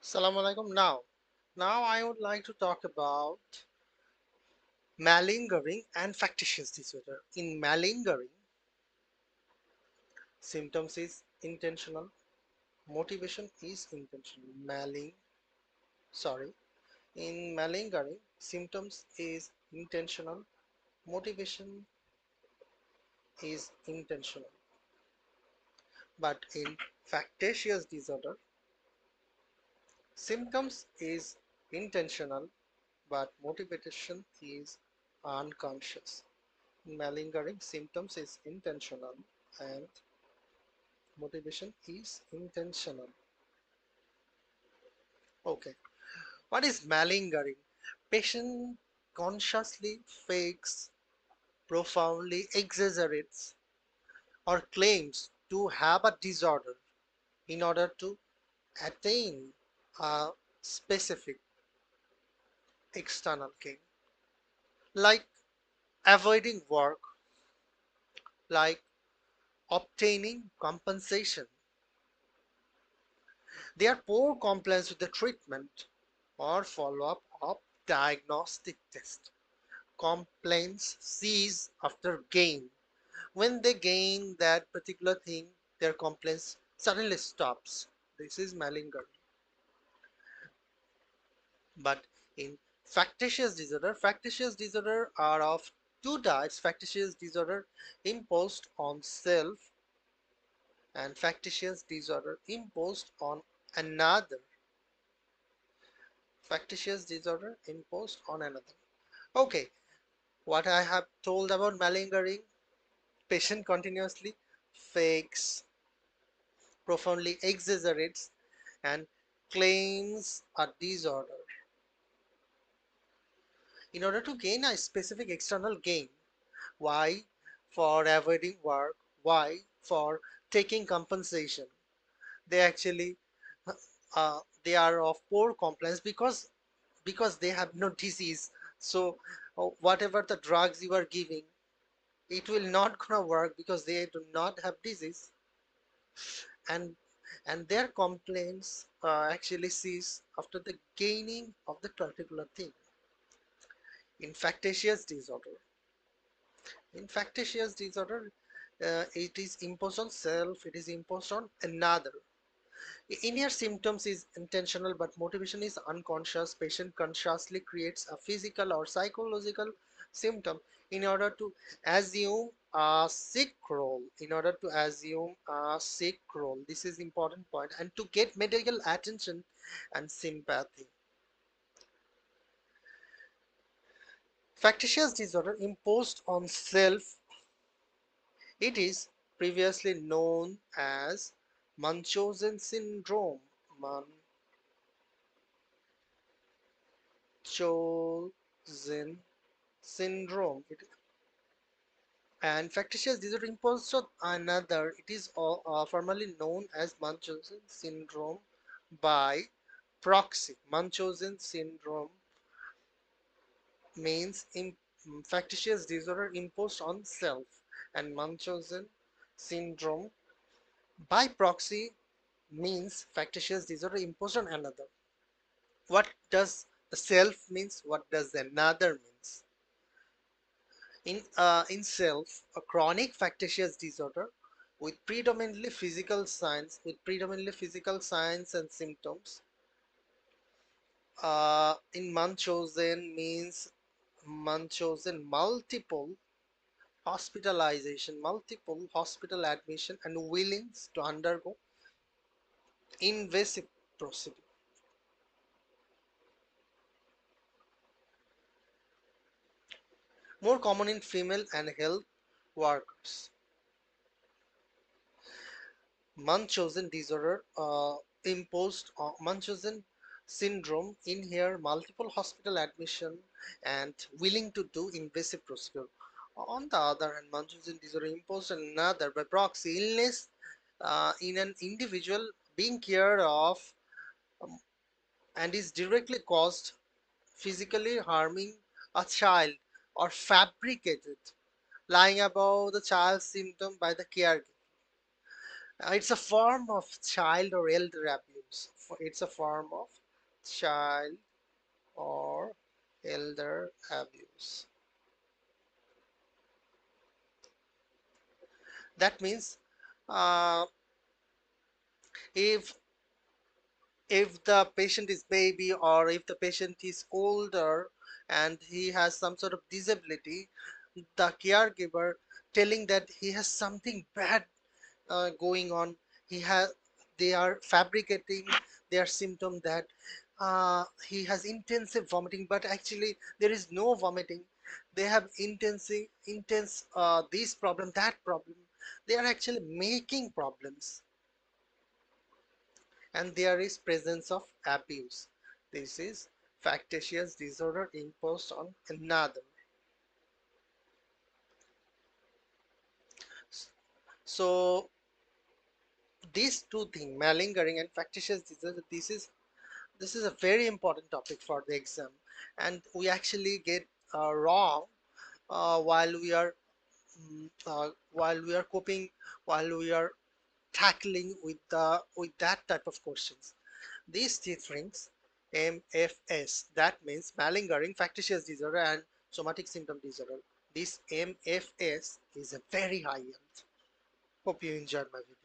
Assalamu alaikum. Now I would like to talk about malingering and factitious disorder. In malingering, symptoms is intentional, motivation is intentional. Sorry. In malingering, symptoms is intentional, motivation is intentional. But in factitious disorder, symptoms is intentional, but motivation is unconscious. Malingering symptoms is intentional and motivation is intentional. Okay, what is malingering? Patient consciously fakes, profoundly exaggerates, or claims to have a disorder in order to attain a specific external gain, like avoiding work, like obtaining compensation. Their poor compliance with the treatment or follow-up of diagnostic test. Complaints cease after gain. When they gain that particular thing, their complaints suddenly stops. This is malingering. But in factitious disorder are of two types: factitious disorder imposed on self and factitious disorder imposed on another. Factitious disorder imposed on another. Okay, what I have told about malingering: patient continuously fakes, profoundly exaggerates, and claims a disorder in order to gain a specific external gain. Why? For avoiding work. Why? For taking compensation. They actually they are of poor compliance because they have no disease. So whatever the drugs you are giving, it will not gonna work because they do not have disease. And and their complaints actually cease after the gaining of the particular thing. In factitious disorder, it is imposed on self, it is imposed on another. In here, symptoms is intentional but motivation is unconscious. Patient consciously creates a physical or psychological symptom in order to assume a sick role. This is important point, and to get medical attention and sympathy. Factitious disorder imposed on self. It is previously known as Munchausen syndrome. Munchausen syndrome. And factitious disorder imposed on another. It is formerly known as Munchausen syndrome by proxy. Munchausen syndrome means factitious disorder imposed on self, and Munchausen syndrome by proxy means factitious disorder imposed on another. What does the self means? What does the another means? In self, a chronic factitious disorder with predominantly physical signs and symptoms. In Munchausen means Munchausen multiple hospitalization, multiple hospital admission, and willingness to undergo invasive procedure. More common in female and health workers. Munchausen disorder imposed Munchausen syndrome in here multiple hospital admission and willing to do invasive procedure. On the other hand, Munchausen disorder imposed another by proxy illness in an individual being cared of, um, and is directly caused physically harming a child or fabricated lying above the child's symptom by the caregiver. It's a form of child or elder abuse. it's a form of child or elder abuse. That means uh, if the patient is baby, or if the patient is older and he has some sort of disability, the caregiver telling that he has something bad going on, he has they are fabricating their symptom that he has intensive vomiting, but actually there is no vomiting. They have intense this problem, that problem. They are actually making problems, and there is presence of abuse. This is factitious disorder imposed on another. So these two things, malingering and factitious disorder, this is a very important topic for the exam, and we actually get wrong while we are coping, while we are tackling with that type of questions. These three things, MFS, that means malingering, factitious disorder, and somatic symptom disorder. This MFS is a very high yield. Hope you enjoyed my video.